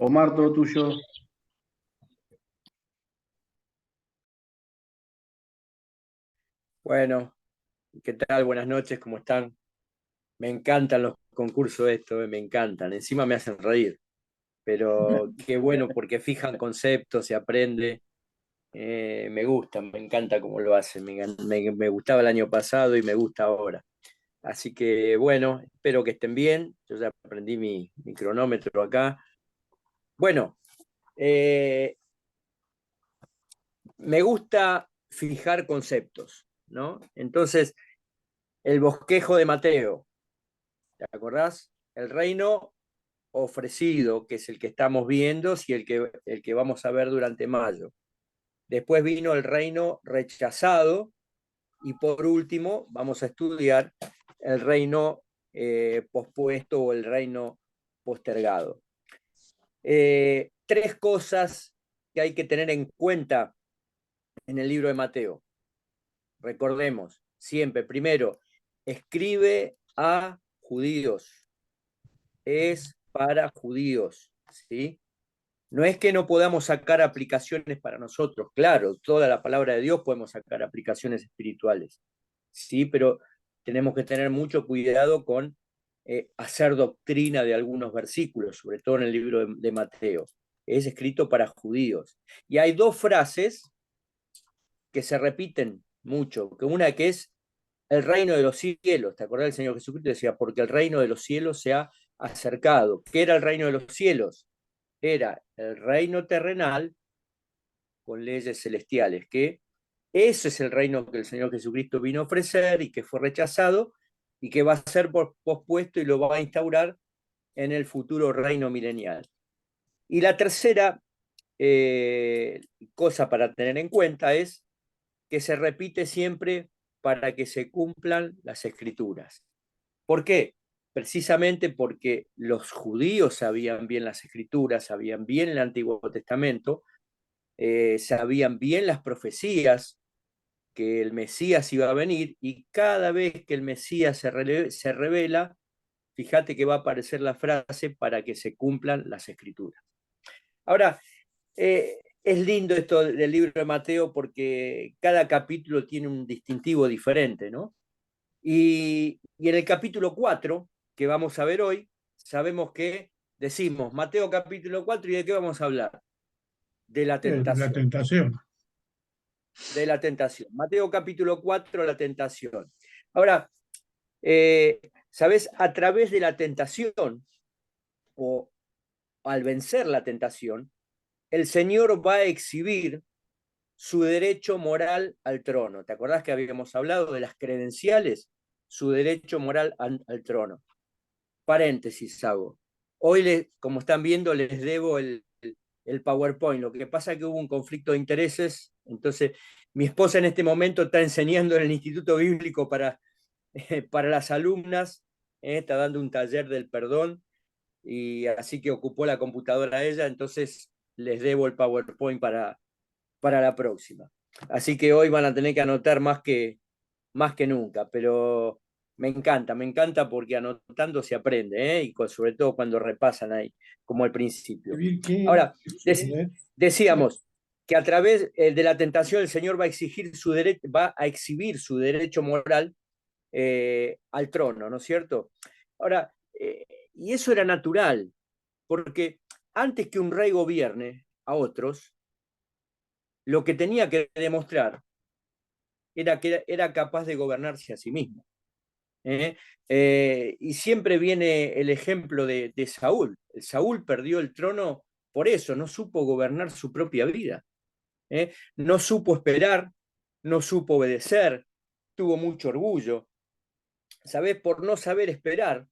Omar, todo tuyo. Bueno, ¿qué tal? Buenas noches, ¿cómo están? Me encantan los concursos estos, me encantan. Encima me hacen reír, pero qué bueno porque fijan conceptos, se aprende. Me gusta, me encanta cómo lo hacen. Me gustaba el año pasado y me gusta ahora. Así que bueno, espero que estén bien. Yo ya aprendí mi cronómetro acá. Bueno, eh, me gusta fijar conceptos, ¿no? Entonces, el bosquejo de Mateo. ¿Te acordás? El reino ofrecido, que es el que estamos viendo y el que vamos a ver durante mayo. Después vino el reino rechazado y por último vamos a estudiar el reino pospuesto o el reino postergado. Tres cosas que hay que tener en cuenta en el libro de Mateo. Recordemos, siempre, primero, escribe a judíos. Es para judíos, ¿sí? No es que no podamos sacar aplicaciones para nosotros, claro, toda la palabra de Dios podemos sacar aplicaciones espirituales, sí, pero tenemos que tener mucho cuidado con hacer doctrina de algunos versículos, sobre todo en el libro de Mateo. Es escrito para judíos. Y hay dos frases que se repiten mucho, que una que es el reino de los cielos. ¿Te acordás del Señor Jesucristo? Decía, porque el reino de los cielos se ha acercado. ¿Qué era el reino de los cielos? Era el reino terrenal con leyes celestiales, que ese es el reino que el Señor Jesucristo vino a ofrecer y que fue rechazado y que va a ser pospuesto y lo va a instaurar en el futuro reino milenial. Y la tercera cosa para tener en cuenta es que se repite siempre para que se cumplan las escrituras. ¿Por qué? Precisamente porque los judíos sabían bien las escrituras, sabían bien el Antiguo Testamento, sabían bien las profecías que el Mesías iba a venir y cada vez que el Mesías se revela, fíjate que va a aparecer la frase para que se cumplan las escrituras. Ahora, es lindo esto del libro de Mateo porque cada capítulo tiene un distintivo diferente, ¿no? Y en el capítulo 4 que vamos a ver hoy, sabemos que decimos Mateo capítulo 4 y de qué vamos a hablar? De la La tentación. tentación. De la tentación. Mateo capítulo 4, la tentación. Ahora, ¿sabes? A través de la tentación o al vencer la tentación, el Señor va a exhibir su derecho moral al trono. ¿Te acordás que habíamos hablado de las credenciales? Su derecho moral al trono. Paréntesis hago. Hoy, como están viendo, les debo el PowerPoint. Lo que pasa es que hubo un conflicto de intereses, entonces mi esposa en este momento está enseñando en el Instituto Bíblico para las alumnas, está dando un taller del perdón, y así que ocupó la computadora ella, entonces les debo el PowerPoint para la próxima. Así que hoy van a tener que anotar más que nunca, pero me encanta porque anotando se aprende, ¿eh? Y sobre todo cuando repasan ahí, como al principio. Ahora, decíamos que a través de la tentación el Señor va a exhibir su derecho moral al trono, ¿no es cierto? Ahora, y eso era natural, porque antes que un rey gobierne a otros, lo que tenía que demostrar era que era capaz de gobernarse a sí mismo. ¿Eh? Y siempre viene el ejemplo de Saúl. Saúl perdió el trono por eso, no supo gobernar su propia vida. No supo esperar, no supo obedecer, tuvo mucho orgullo. ¿Sabés? Por no saber esperar,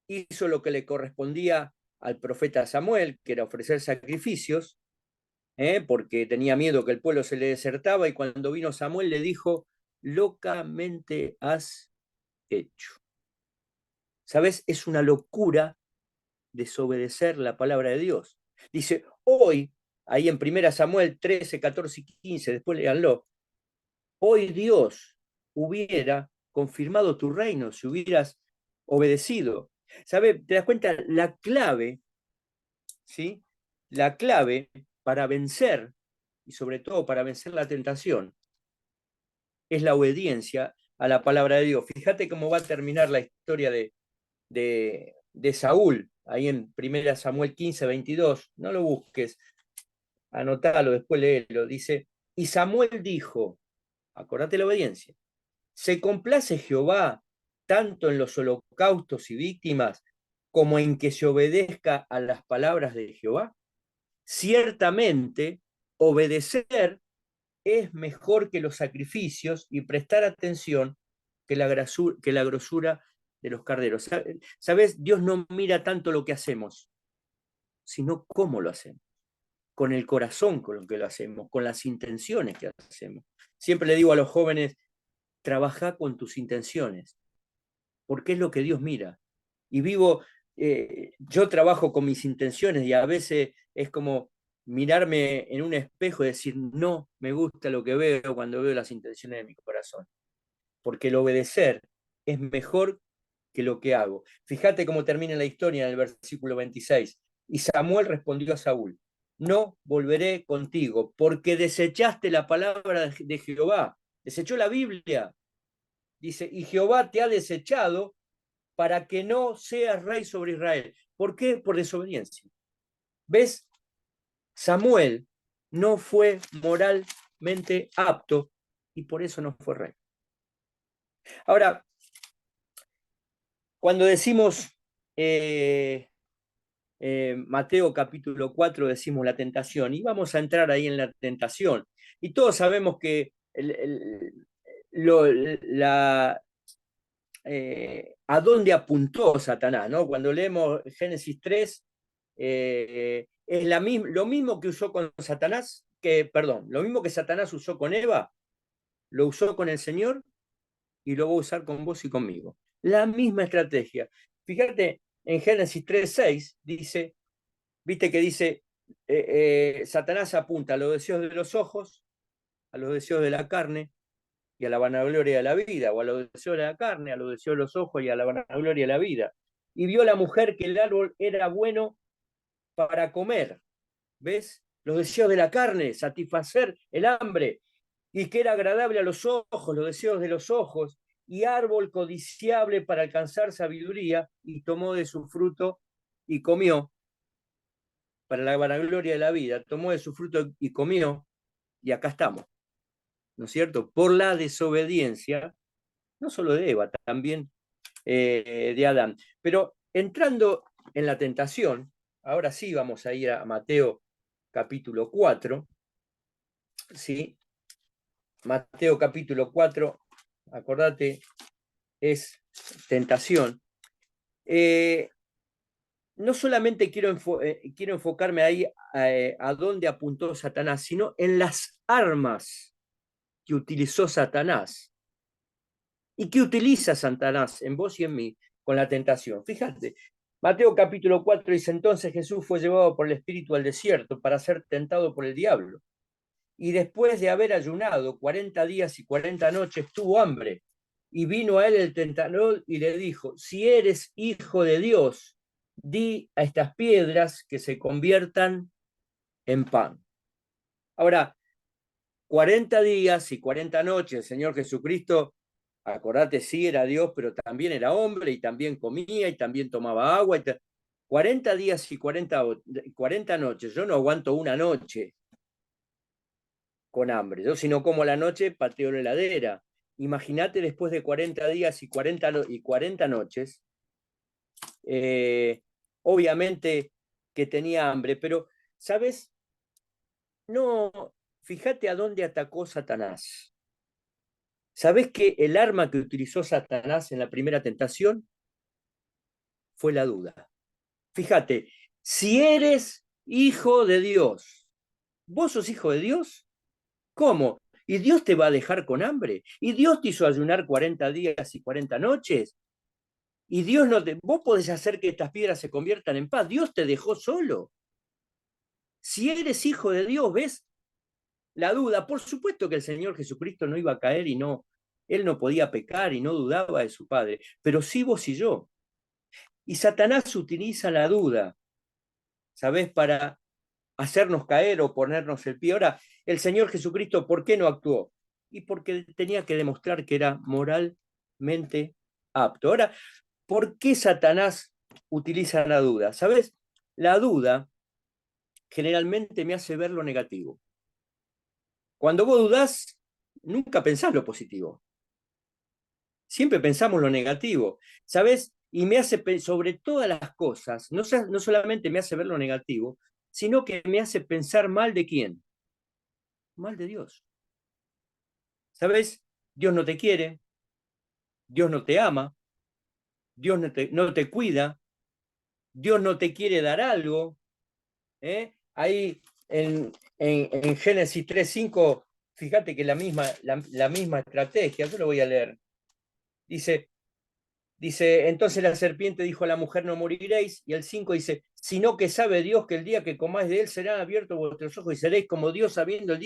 hizo lo que le correspondía al profeta Samuel, que era ofrecer sacrificios, porque tenía miedo que el pueblo se le desertaba, y cuando vino Samuel le dijo, locamente has hecho. ¿Sabes? Es una locura desobedecer la palabra de Dios. Dice, hoy, ahí en 1 Samuel 13, 14 y 15, después léanlo, hoy Dios hubiera confirmado tu reino si hubieras obedecido. ¿Sabes? ¿Te das cuenta? La clave, ¿sí? la clave para vencer, y sobre todo para vencer la tentación, es la obediencia a la palabra de Dios. Fíjate cómo va a terminar la historia de Saúl, ahí en 1 Samuel 15, 22. No lo busques, anotalo, después léelo. Dice, y Samuel dijo, acordate la obediencia, ¿se complace Jehová tanto en los holocaustos y víctimas como en que se obedezca a las palabras de Jehová? Ciertamente, obedecer es mejor que los sacrificios y prestar atención que la grosura de los carneros. ¿Sabes? Dios no mira tanto lo que hacemos, sino cómo lo hacemos, con el corazón con lo que lo hacemos, con las intenciones que hacemos. Siempre le digo a los jóvenes, trabaja con tus intenciones, porque es lo que Dios mira. Y yo trabajo con mis intenciones y a veces es como mirarme en un espejo y decir, no me gusta lo que veo cuando veo las intenciones de mi corazón, porque el obedecer es mejor que lo que hago. Fíjate cómo termina la historia en el versículo 26. Y Samuel respondió a Saúl, no volveré contigo, porque desechaste la palabra de Jehová, desechó la Biblia. Dice, y Jehová te ha desechado para que no seas rey sobre Israel. ¿Por qué? Por desobediencia. ¿Ves? Samuel no fue moralmente apto y por eso no fue rey. Ahora, cuando decimos Mateo capítulo 4, decimos la tentación, y vamos a entrar ahí en la tentación. Y todos sabemos que a dónde apuntó Satanás, ¿no? Cuando leemos Génesis 3, es lo mismo que usó con Satanás, lo mismo que Satanás usó con Eva, lo usó con el Señor y lo va a usar con vos y conmigo. La misma estrategia. Fíjate, en Génesis 3:6 dice, viste que dice, Satanás apunta a los deseos de los ojos, a los deseos de la carne y a la vanagloria de la vida, o a los deseos de la carne, a los deseos de los ojos y a la vanagloria de la vida. Y vio la mujer que el árbol era bueno para comer, ¿ves? Los deseos de la carne, satisfacer el hambre, y que era agradable a los ojos, los deseos de los ojos, y árbol codiciable para alcanzar sabiduría, y tomó de su fruto y comió, para la vanagloria de la vida, tomó de su fruto y comió, y acá estamos, ¿no es cierto? Por la desobediencia, no solo de Eva, también de Adán. Pero entrando en la tentación, ahora sí vamos a ir a Mateo capítulo 4, ¿sí? Mateo capítulo 4, acordate, es tentación. No solamente quiero enfocarme ahí a dónde apuntó Satanás, sino en las armas que utilizó Satanás y que utiliza Satanás en vos y en mí con la tentación. Fíjate, Mateo capítulo 4 dice, entonces Jesús fue llevado por el Espíritu al desierto para ser tentado por el diablo. Y después de haber ayunado 40 días y 40 noches, tuvo hambre. Y vino a él el tentador y le dijo, si eres hijo de Dios, di a estas piedras que se conviertan en pan. Ahora, 40 días y 40 noches, el Señor Jesucristo, acordate, sí era Dios, pero también era hombre y también comía y también tomaba agua. 40 días y 40 noches, yo no aguanto una noche con hambre. Yo si no como la noche, pateo la heladera. Imagínate después de 40 días y 40 noches, obviamente que tenía hambre, pero, ¿sabes? No, fíjate a dónde atacó Satanás. ¿Sabés que el arma que utilizó Satanás en la primera tentación fue la duda? Fíjate, si eres hijo de Dios, ¿vos sos hijo de Dios? ¿Cómo? ¿Y Dios te va a dejar con hambre? ¿Y Dios te hizo ayunar 40 días y 40 noches? ¿Y Dios no te... Vos podés hacer que estas piedras se conviertan en paz? Dios te dejó solo. Si eres hijo de Dios, ¿ves? La duda, por supuesto que el Señor Jesucristo no iba a caer y no, él no podía pecar y no dudaba de su Padre, pero sí vos y yo. Y Satanás utiliza la duda, ¿sabés? Para hacernos caer o ponernos el pie. Ahora, el Señor Jesucristo, ¿por qué no actuó? Y porque tenía que demostrar que era moralmente apto. Ahora, ¿por qué Satanás utiliza la duda? ¿Sabes? La duda generalmente me hace ver lo negativo. Cuando vos dudás, nunca pensás lo positivo. Siempre pensamos lo negativo, ¿sabes? Y me hace, sobre todas las cosas, no solamente me hace ver lo negativo, sino que me hace pensar mal de quién, mal de Dios. ¿Sabes? Dios no te quiere, Dios no te ama, Dios no te cuida, Dios no te quiere dar algo. Ahí en Génesis 3:5, fíjate que la misma estrategia, yo lo voy a leer. Dice, entonces la serpiente dijo a la mujer, no moriréis, y el 5 dice, sino que sabe Dios que el día que comáis de él serán abiertos vuestros ojos y seréis como Dios sabiendo el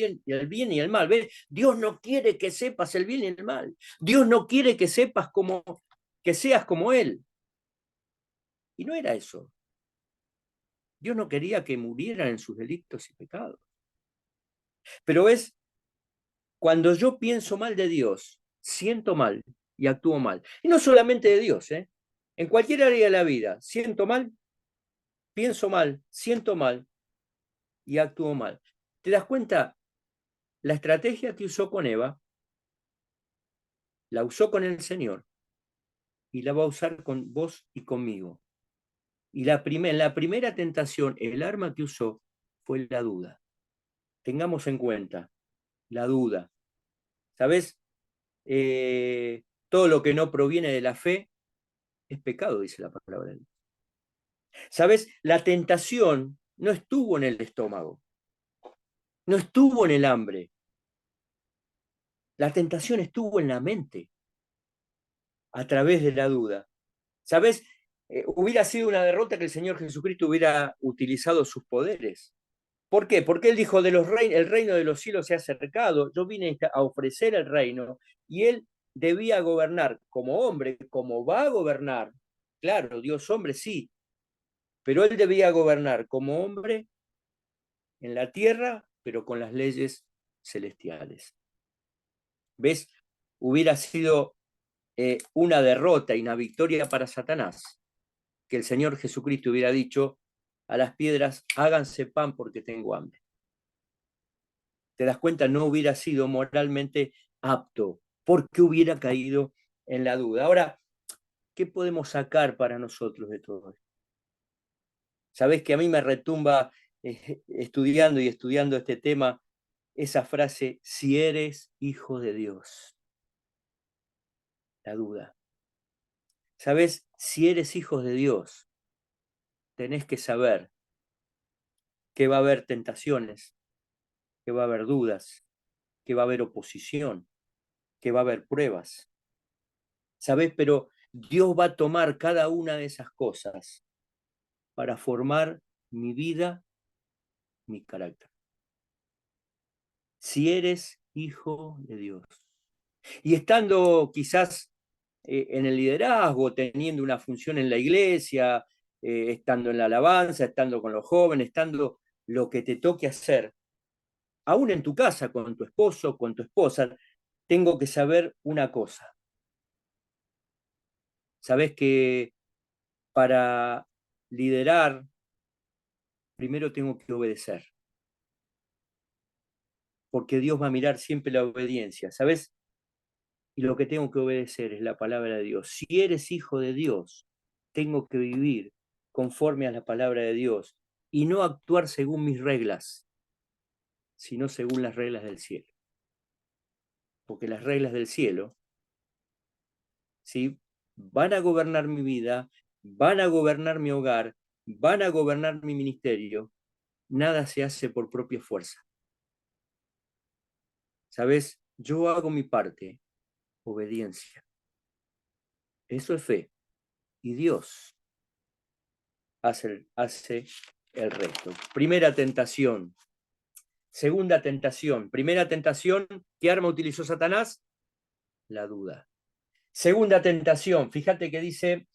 bien y el mal. ¿Ves? Dios no quiere que sepas el bien y el mal. Dios no quiere que sepas que seas como él. Y no era eso. Dios no quería que murieran en sus delitos y pecados. Pero ves, cuando yo pienso mal de Dios, siento mal y actúo mal. Y no solamente de Dios, ¿eh? En cualquier área de la vida, siento mal, pienso mal, siento mal y actúo mal. ¿Te das cuenta? La estrategia que usó con Eva, la usó con el Señor y la va a usar con vos y conmigo. Y en la primera tentación, el arma que usó fue la duda. Tengamos en cuenta la duda. ¿Sabes? Todo lo que no proviene de la fe es pecado, dice la palabra de Dios. ¿Sabes? La tentación no estuvo en el estómago, no estuvo en el hambre. La tentación estuvo en la mente, a través de la duda. ¿Sabes? Hubiera sido una derrota que el Señor Jesucristo hubiera utilizado sus poderes. ¿Por qué? Porque Él dijo, el reino de los cielos se ha acercado, yo vine a ofrecer el reino, y Él debía gobernar como hombre, como va a gobernar. Claro, Dios hombre sí, pero Él debía gobernar como hombre en la tierra, pero con las leyes celestiales. ¿Ves? Hubiera sido una derrota y una victoria para Satanás que el Señor Jesucristo hubiera dicho a las piedras, háganse pan porque tengo hambre. ¿Te das cuenta? No hubiera sido moralmente apto porque hubiera caído en la duda. Ahora, ¿qué podemos sacar para nosotros de todo esto? Sabés que a mí me retumba estudiando y estudiando este tema esa frase, si eres hijo de Dios. La duda. ¿Sabés? Si eres hijo de Dios, tenés que saber que va a haber tentaciones, que va a haber dudas, que va a haber oposición, que va a haber pruebas. ¿Sabés? Pero Dios va a tomar cada una de esas cosas para formar mi vida, mi carácter. Si eres hijo de Dios. Y estando quizás en el liderazgo, teniendo una función en la iglesia, estando en la alabanza, estando con los jóvenes, estando lo que te toque hacer, aún en tu casa, con tu esposo, con tu esposa, tengo que saber una cosa. Sabes que para liderar, primero tengo que obedecer, porque Dios va a mirar siempre la obediencia, ¿sabes? Y lo que tengo que obedecer es la palabra de Dios. Si eres hijo de Dios, tengo que vivir conforme a la palabra de Dios y no actuar según mis reglas, sino según las reglas del cielo. Porque las reglas del cielo, ¿sí?, van a gobernar mi vida, van a gobernar mi hogar, van a gobernar mi ministerio. Nada se hace por propia fuerza. ¿Sabes? Yo hago mi parte, obediencia. Eso es fe. Y Dios hace el resto. Primera tentación. Segunda tentación. Primera tentación, ¿qué arma utilizó Satanás? La duda. Segunda tentación, fíjate que dice,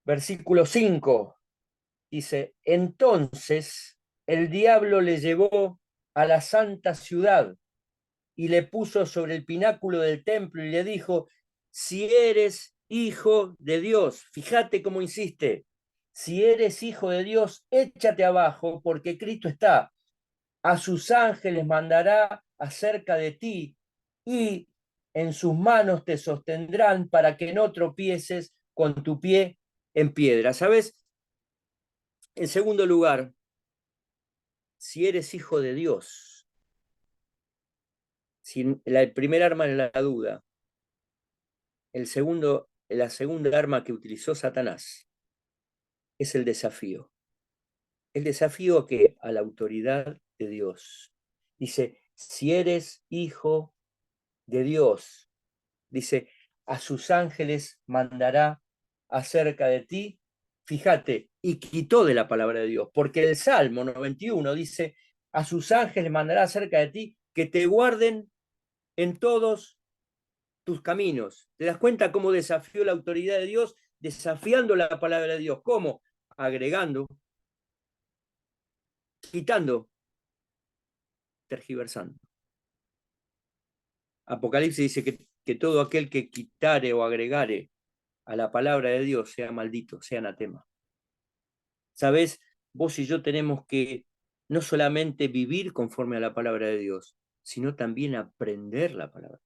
versículo 5, dice, entonces el diablo le llevó a la santa ciudad y le puso sobre el pináculo del templo y le dijo, si eres hijo de Dios, fíjate cómo insiste, si eres hijo de Dios, échate abajo, porque Cristo está, a sus ángeles mandará acerca de ti y en sus manos te sostendrán para que no tropieces con tu pie en piedra. ¿Sabes? En segundo lugar, si eres hijo de Dios, si el primer arma es la duda, la segunda arma que utilizó Satanás es el desafío. El desafío a qué? A la autoridad de Dios. Dice, si eres hijo de Dios, dice, a sus ángeles mandará acerca de ti. Fíjate, y quitó de la palabra de Dios, porque el Salmo 91 dice, a sus ángeles mandará acerca de ti que te guarden en todos tus caminos. ¿Te das cuenta cómo desafió la autoridad de Dios? Desafiando la palabra de Dios. ¿Cómo? Agregando, quitando, tergiversando. Apocalipsis dice que todo aquel que quitare o agregare a la palabra de Dios sea maldito, sea anatema. ¿Sabes? Vos y yo tenemos que no solamente vivir conforme a la palabra de Dios, sino también aprender la palabra.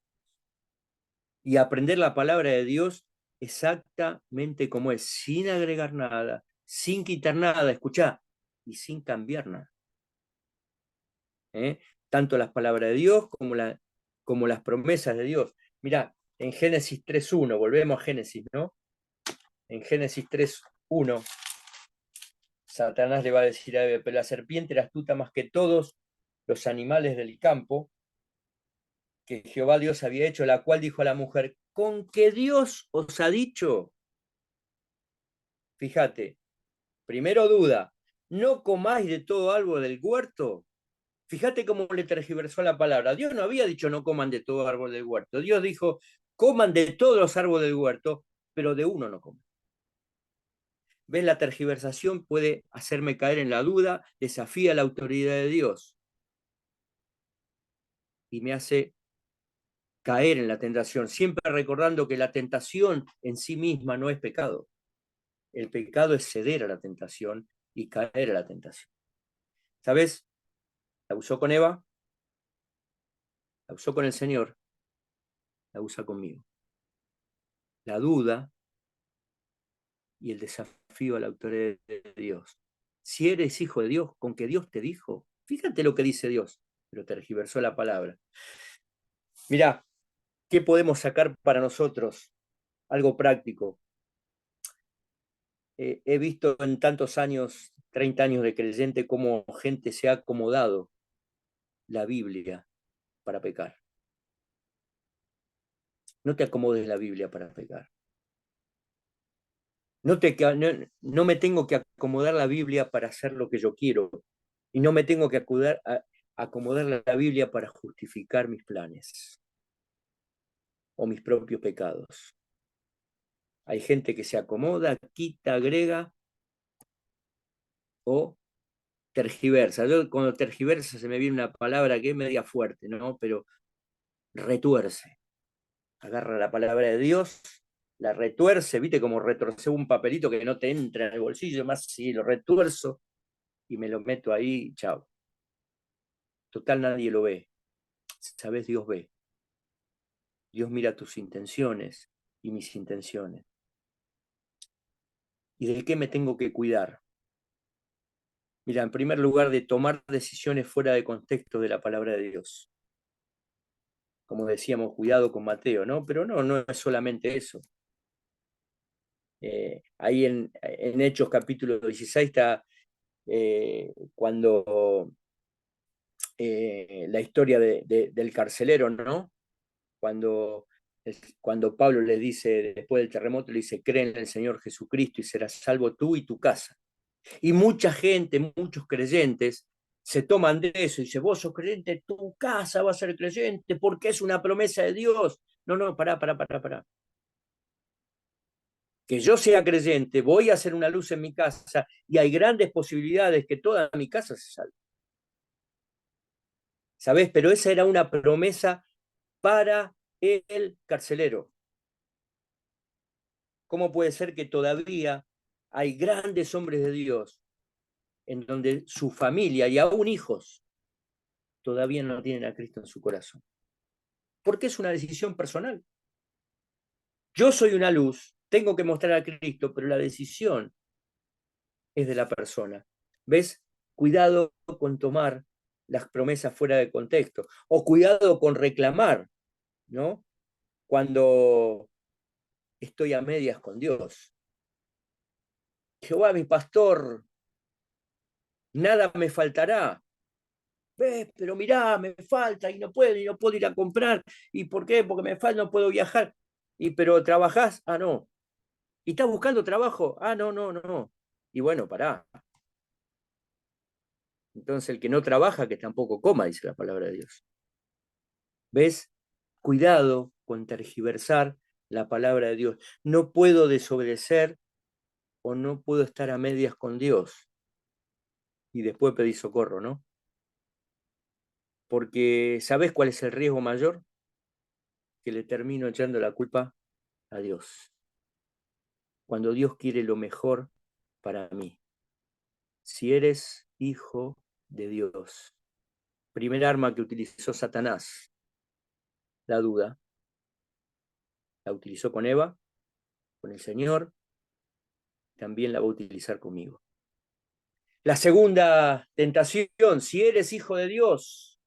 Y aprender la palabra de Dios exactamente como es, sin agregar nada, sin quitar nada, escuchá, y sin cambiar nada. Tanto las palabras de Dios como las promesas de Dios. Mirá, en Génesis 3.1, volvemos a Génesis, ¿no? En Génesis 3.1, Satanás le va a decir a Eva, pero la serpiente era astuta más que todos los animales del campo que Jehová Dios había hecho, la cual dijo a la mujer, ¿con qué Dios os ha dicho? Fíjate, primero duda, ¿no comáis de todo árbol del huerto? Fíjate cómo le tergiversó la palabra. Dios no había dicho no coman de todo árbol del huerto. Dios dijo, coman de todos los árboles del huerto, pero de uno no coman. ¿Ves? La tergiversación puede hacerme caer en la duda, desafía la autoridad de Dios y me hace caer en la tentación, siempre recordando que la tentación en sí misma no es pecado. El pecado es ceder a la tentación y caer a la tentación. ¿Sabes? La usó con Eva, la usó con el Señor, la usa conmigo. La duda y el desafío a la autoridad de Dios. Si eres hijo de Dios, con que Dios te dijo, fíjate lo que dice Dios, pero tergiversó la palabra. Mirá, ¿qué podemos sacar para nosotros? Algo práctico. He visto en tantos años, 30 años de creyente, cómo gente se ha acomodado la Biblia para pecar. No te acomodes la Biblia para pecar. No me tengo que acomodar la Biblia para hacer lo que yo quiero. Y no me tengo que acomodar la Biblia para justificar mis planes o mis propios pecados. Hay gente que se acomoda, quita, agrega o tergiversa. Yo, cuando tergiversa se me viene una palabra que es media fuerte, ¿no? Pero retuerce. Agarra la palabra de Dios, la retuerce, ¿viste? Como retorcer un papelito que no te entra en el bolsillo, más si lo retuerzo y me lo meto ahí, chao. Total, nadie lo ve. ¿Sabes? Dios ve. Dios mira tus intenciones y mis intenciones. ¿Y de qué me tengo que cuidar? Mira, en primer lugar, de tomar decisiones fuera de contexto de la palabra de Dios. Como decíamos, cuidado con Mateo, ¿no? Pero no es solamente eso. Ahí en Hechos capítulo 16 está cuando la historia del carcelero, ¿no? Cuando Pablo le dice, después del terremoto, le dice, cree en el Señor Jesucristo y serás salvo tú y tu casa. Y mucha gente, muchos creyentes, se toman de eso y dicen, vos sos creyente, tu casa va a ser creyente porque es una promesa de Dios. No, pará. que yo sea creyente, voy a hacer una luz en mi casa y hay grandes posibilidades que toda mi casa se salve. ¿Sabés? Pero esa era una promesa para el carcelero. ¿Cómo puede ser que todavía hay grandes hombres de Dios en donde su familia y aún hijos todavía no tienen a Cristo en su corazón? Porque es una decisión personal. Yo soy una luz, tengo que mostrar a Cristo, pero la decisión es de la persona. ¿Ves? Cuidado con tomar las promesas fuera de contexto, o cuidado con reclamar, ¿no? Cuando estoy a medias con Dios. Jehová, mi pastor, nada me faltará. ¿Ves? Pero mirá, me falta y no puedo ir a comprar. ¿Y por qué? Porque me falta, no puedo viajar. Pero trabajás, ah, no. ¿Y estás buscando trabajo? Ah, no, no, no. Y bueno, pará. Entonces el que no trabaja, que tampoco coma, dice la palabra de Dios. ¿Ves? Cuidado con tergiversar la palabra de Dios. No puedo desobedecer o no puedo estar a medias con Dios y después pedir socorro, ¿no? Porque ¿sabés cuál es el riesgo mayor? Que le termino echando la culpa a Dios. Cuando Dios quiere lo mejor para mí. Si eres hijo de Dios. Primer arma que utilizó Satanás, la duda. La utilizó con Eva, con el Señor, también la va a utilizar conmigo. La segunda tentación, si eres hijo de Dios,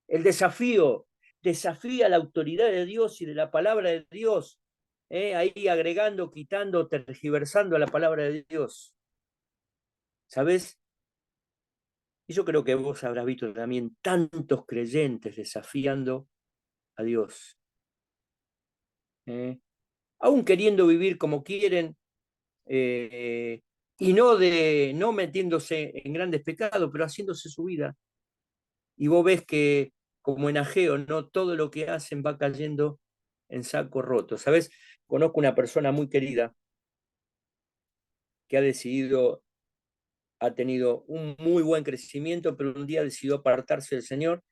el desafío, desafía la autoridad de Dios y de la palabra de Dios, ahí agregando, quitando, tergiversando a la palabra de Dios. ¿Sabes? Y yo creo que vos habrás visto también tantos creyentes desafiando a Dios. Aún queriendo vivir como quieren, y no metiéndose en grandes pecados, pero haciéndose su vida. Y vos ves que, como en Ageo, ¿no? Todo lo que hacen va cayendo en saco roto. ¿Sabes? Conozco una persona muy querida que ha tenido un muy buen crecimiento, pero un día decidió apartarse del Señor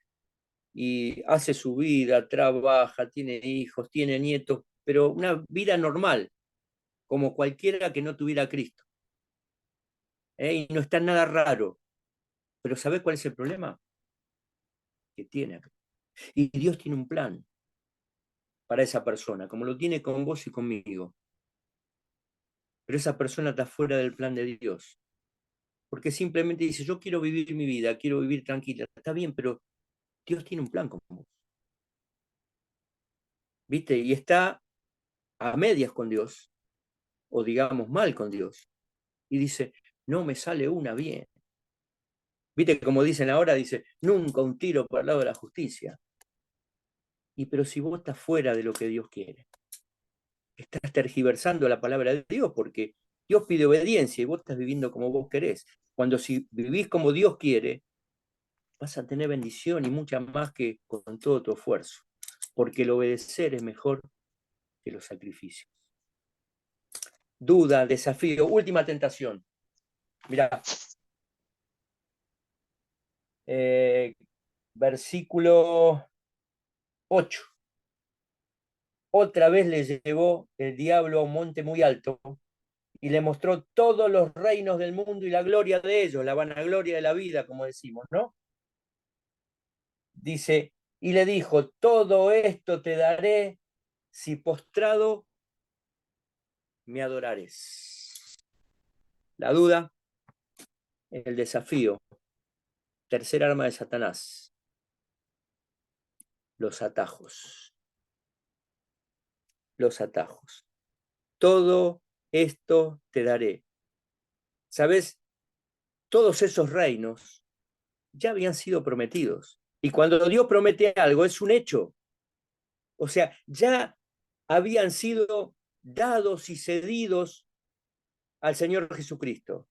y hace su vida, trabaja, tiene hijos, tiene nietos, pero una vida normal, como cualquiera que no tuviera a Cristo. Y no está nada raro. Pero ¿sabés cuál es el problema? Que tiene a Cristo. Y Dios tiene un plan para esa persona, como lo tiene con vos y conmigo. Pero esa persona está fuera del plan de Dios. Porque simplemente dice, yo quiero vivir mi vida, quiero vivir tranquila. Está bien, pero Dios tiene un plan con vos. ¿Viste? Y está a medias con Dios, o digamos mal con Dios. Y dice, no me sale una bien. ¿Viste? Como dicen ahora, dice, nunca un tiro por el lado de la justicia. Y pero si vos estás fuera de lo que Dios quiere, estás tergiversando la palabra de Dios, porque Dios pide obediencia y vos estás viviendo como vos querés. Cuando si vivís como Dios quiere, vas a tener bendición y mucha más que con todo tu esfuerzo, porque el obedecer es mejor que los sacrificios. Duda, desafío, última tentación. Mirá, versículo 8. Otra vez le llevó el diablo a un monte muy alto y le mostró todos los reinos del mundo y la gloria de ellos, la vanagloria de la vida, como decimos, ¿no? Dice, y le dijo, todo esto te daré si postrado me adorares. La duda, el desafío, tercer arma de Satanás, los atajos. Los atajos. Todo esto te daré. ¿Sabes? Todos esos reinos ya habían sido prometidos. Y cuando Dios promete algo, es un hecho. O sea, ya habían sido dados y cedidos al Señor Jesucristo.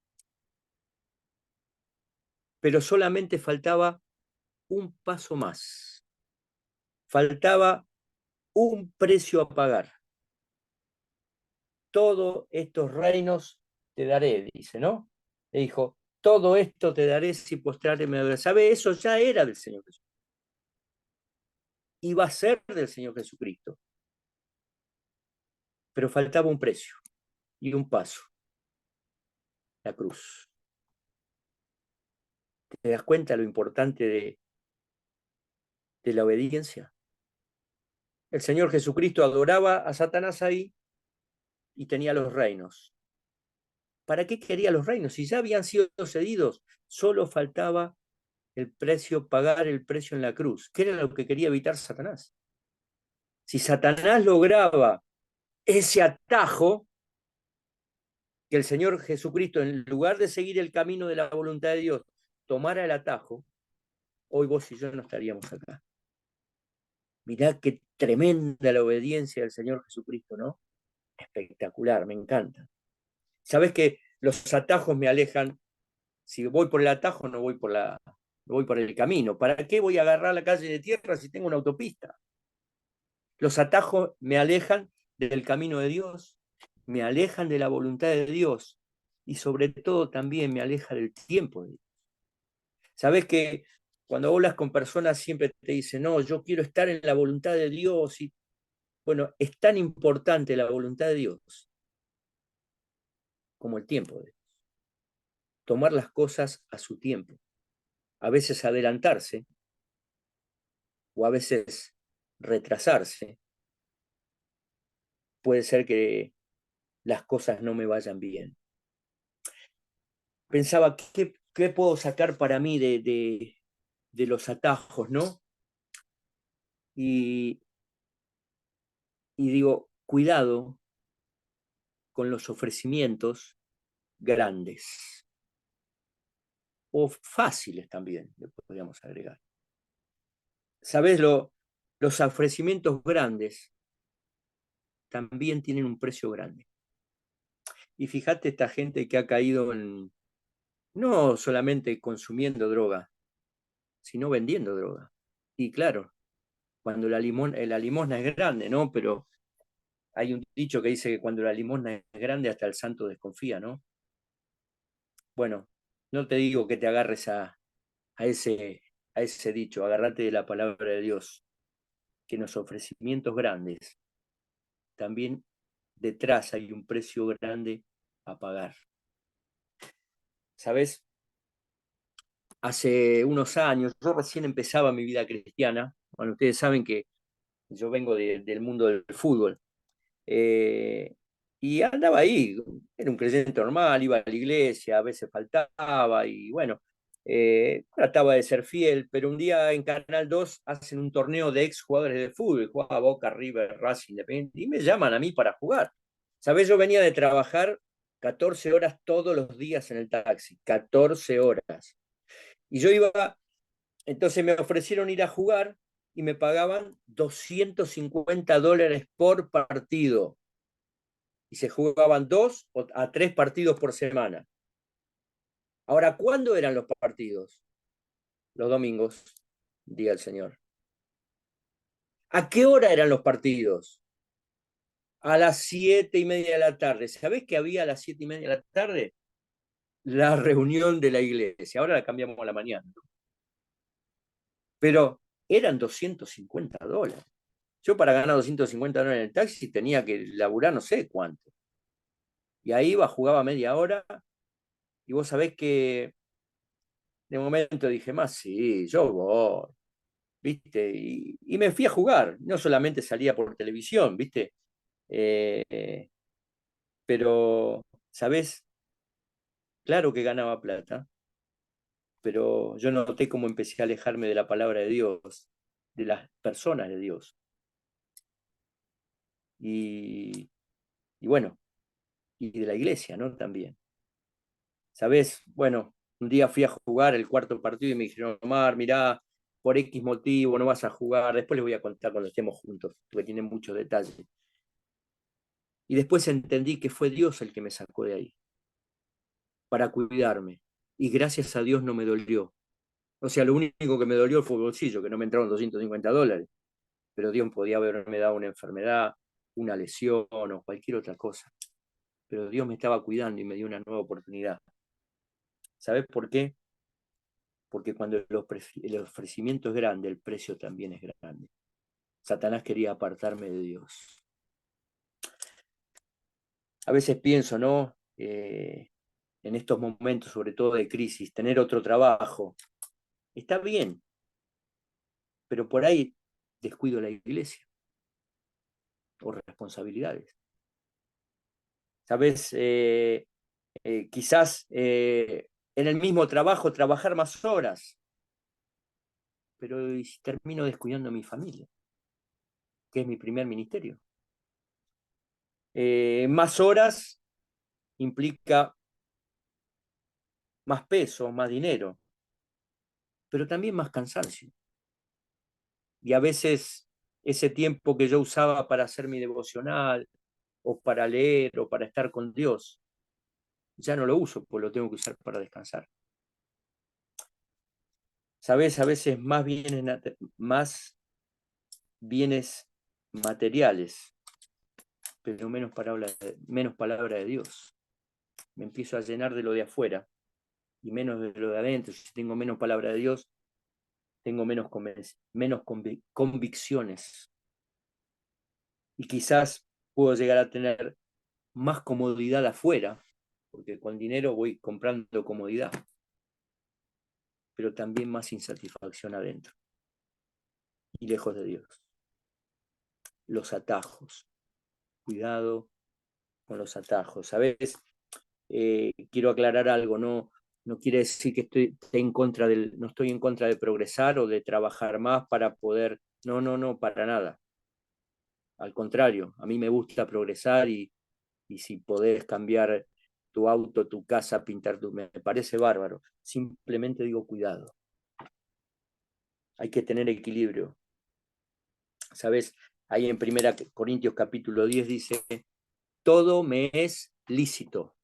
Pero solamente faltaba un paso más. Faltaba un precio a pagar. todos estos reinos te daré, dice, ¿no? Le dijo, todo esto te daré si postrarte me adorarás. ¿Sabe? Eso ya era del Señor Jesús. Iba a ser del Señor Jesucristo. Pero faltaba un precio y un paso, la cruz. ¿Te das cuenta lo importante de la obediencia? El Señor Jesucristo adoraba a Satanás ahí y tenía los reinos. ¿Para qué quería los reinos? Si ya habían sido cedidos, solo faltaba el precio, pagar el precio en la cruz. ¿Qué era lo que quería evitar Satanás? Si Satanás lograba ese atajo, que el Señor Jesucristo, en lugar de seguir el camino de la voluntad de Dios, tomara el atajo, hoy vos y yo no estaríamos acá. Mirá qué tremenda la obediencia del Señor Jesucristo, ¿no? Espectacular, me encanta. Sabés que los atajos me alejan. Si voy por el atajo, no voy por el camino. ¿Para qué voy a agarrar la calle de tierra si tengo una autopista? Los atajos me alejan del camino de Dios, me alejan de la voluntad de Dios y sobre todo también me aleja del tiempo de Dios. Sabés que cuando hablas con personas siempre te dicen, no, yo quiero estar en la voluntad de Dios. Y bueno, es tan importante la voluntad de Dios como el tiempo de Dios. Tomar las cosas a su tiempo. A veces adelantarse o a veces retrasarse. Puede ser que las cosas no me vayan bien. Pensaba, ¿qué puedo sacar para mí de los atajos, ¿no? Y digo, cuidado con los ofrecimientos grandes o fáciles también, le podríamos agregar. ¿Sabes? Los ofrecimientos grandes también tienen un precio grande. Y fíjate esta gente que ha caído no solamente consumiendo droga, sino vendiendo droga. Y claro, cuando la limosna es grande, ¿no? Pero hay un dicho que dice que cuando la limosna es grande, hasta el santo desconfía, ¿no? Bueno, no te digo que te agarres a ese dicho, agárrate de la palabra de Dios, que en los ofrecimientos grandes también detrás hay un precio grande a pagar. ¿Sabes? Hace unos años, yo recién empezaba mi vida cristiana. Bueno, ustedes saben que yo vengo del mundo del fútbol. Y andaba ahí, era un creyente normal, iba a la iglesia, a veces faltaba y bueno, trataba de ser fiel, pero un día en Canal 2 hacen un torneo de ex jugadores de fútbol, jugaba Boca, River, Racing, Independiente, y me llaman a mí para jugar. ¿Sabés? Yo venía de trabajar 14 horas todos los días en el taxi, 14 horas. Y yo iba, entonces me ofrecieron ir a jugar y me pagaban $250 por partido. Y se jugaban 2 a 3 partidos por semana. Ahora, ¿cuándo eran los partidos? Los domingos, diga el Señor. ¿A qué hora eran los partidos? A las 7:30 de la tarde. ¿Sabés qué había a las 7:30 de la tarde? La reunión de la iglesia. Ahora la cambiamos a la mañana. Pero eran $250. Yo para ganar $250 en el taxi tenía que laburar no sé cuánto. Y ahí iba, jugaba media hora. Y vos sabés que de momento dije, más sí, yo voy. ¿Viste? Y me fui a jugar, no solamente salía por televisión, ¿viste? Pero, ¿sabés? Claro que ganaba plata, pero yo noté cómo empecé a alejarme de la palabra de Dios, de las personas de Dios. Y bueno, y de la iglesia, ¿no? También. ¿Sabés? Bueno, un día fui a jugar el cuarto partido y me dijeron, Omar, mirá, por X motivo no vas a jugar, después les voy a contar cuando estemos juntos, porque tienen muchos detalles. Y después entendí que fue Dios el que me sacó de ahí, para cuidarme. Y gracias a Dios no me dolió. O sea, lo único que me dolió fue el bolsillo, que no me entraron $250. Pero Dios podía haberme dado una enfermedad, una lesión o cualquier otra cosa. pero Dios me estaba cuidando y me dio una nueva oportunidad. ¿Sabes por qué? Porque cuando el ofrecimiento es grande, el precio también es grande. Satanás quería apartarme de Dios. A veces pienso, ¿no? En estos momentos, sobre todo de crisis, tener otro trabajo, está bien, pero por ahí descuido la iglesia o responsabilidades. ¿Sabes? Quizás en el mismo trabajo trabajar más horas, pero ¿y si termino descuidando a mi familia, que es mi primer ministerio? Más horas implica más peso, más dinero, pero también más cansancio. Y a veces ese tiempo que yo usaba para hacer mi devocional, o para leer, o para estar con Dios, ya no lo uso, pues lo tengo que usar para descansar. ¿Sabes? A veces más bienes materiales, pero menos palabra de Dios. Me empiezo a llenar de lo de afuera y menos de lo de adentro. Si tengo menos palabra de Dios, tengo menos convicciones. Y quizás puedo llegar a tener más comodidad afuera, porque con dinero voy comprando comodidad, pero también más insatisfacción adentro y lejos de Dios. Los atajos. Cuidado con los atajos. ¿Sabes? Quiero aclarar algo, no quiere decir que no estoy en contra de progresar o de trabajar más para poder, no, para nada. Al contrario, a mí me gusta progresar y si podés cambiar tu auto, tu casa, me parece bárbaro. Simplemente digo cuidado. Hay que tener equilibrio. ¿Sabes? Ahí en 1 Corintios capítulo 10 dice, todo me es lícito,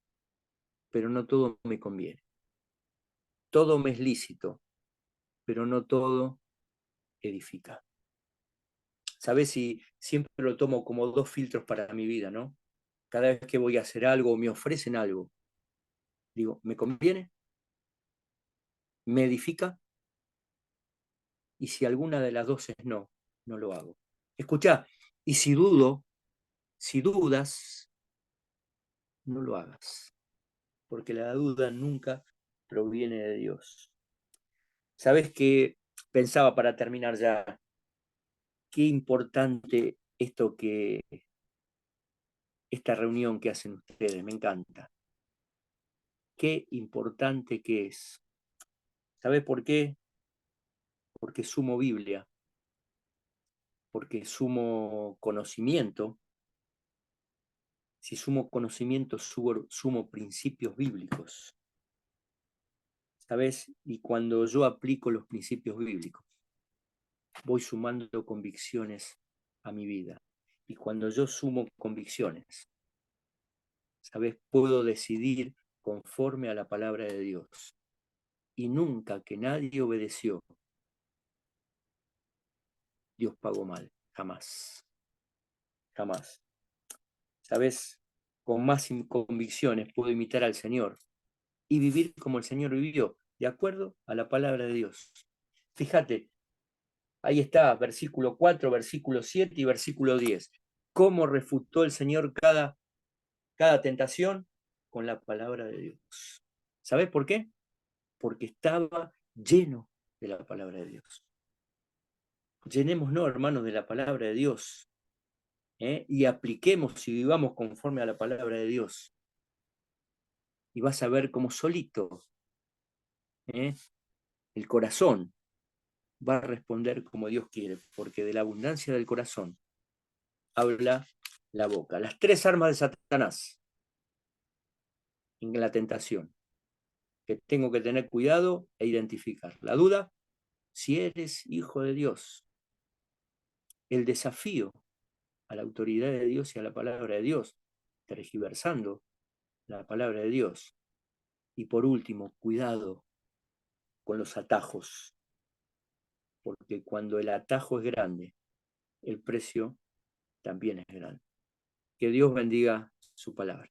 pero no todo me conviene. Todo me es lícito, pero no todo edifica. ¿Sabes? Si siempre lo tomo como dos filtros para mi vida, ¿no? Cada vez que voy a hacer algo o me ofrecen algo, digo, ¿me conviene? ¿Me edifica? Y si alguna de las dos es no lo hago. Escuchá, y si dudas, no lo hagas, porque la duda nunca proviene de Dios. ¿Sabes qué? Pensaba para terminar ya, qué importante esta reunión que hacen ustedes, me encanta. Qué importante que es. ¿Sabes por qué? Porque sumo Biblia, porque sumo conocimiento. Si sumo conocimiento, sumo principios bíblicos. ¿Sabes? Y cuando yo aplico los principios bíblicos, voy sumando convicciones a mi vida. Y cuando yo sumo convicciones, ¿sabes? Puedo decidir conforme a la palabra de Dios. Y nunca que nadie obedeció, Dios pagó mal. Jamás. Jamás. ¿Sabes? Con más convicciones puedo imitar al Señor y vivir como el Señor vivió, de acuerdo a la palabra de Dios. Fíjate, ahí está, versículo 4, versículo 7 y versículo 10. ¿Cómo refutó el Señor cada tentación? Con la palabra de Dios. ¿Sabes por qué? Porque estaba lleno de la palabra de Dios. Llenémonos, hermanos, de la palabra de Dios. Y apliquemos y vivamos conforme a la palabra de Dios. Y vas a ver cómo solito el corazón va a responder como Dios quiere, porque de la abundancia del corazón habla la boca. Las tres armas de Satanás en la tentación, que tengo que tener cuidado e identificar. La duda, si eres hijo de Dios. El desafío a la autoridad de Dios y a la palabra de Dios, tergiversando la palabra de Dios. Y por último, cuidado con los atajos, porque cuando el atajo es grande, el precio también es grande. Que Dios bendiga su palabra.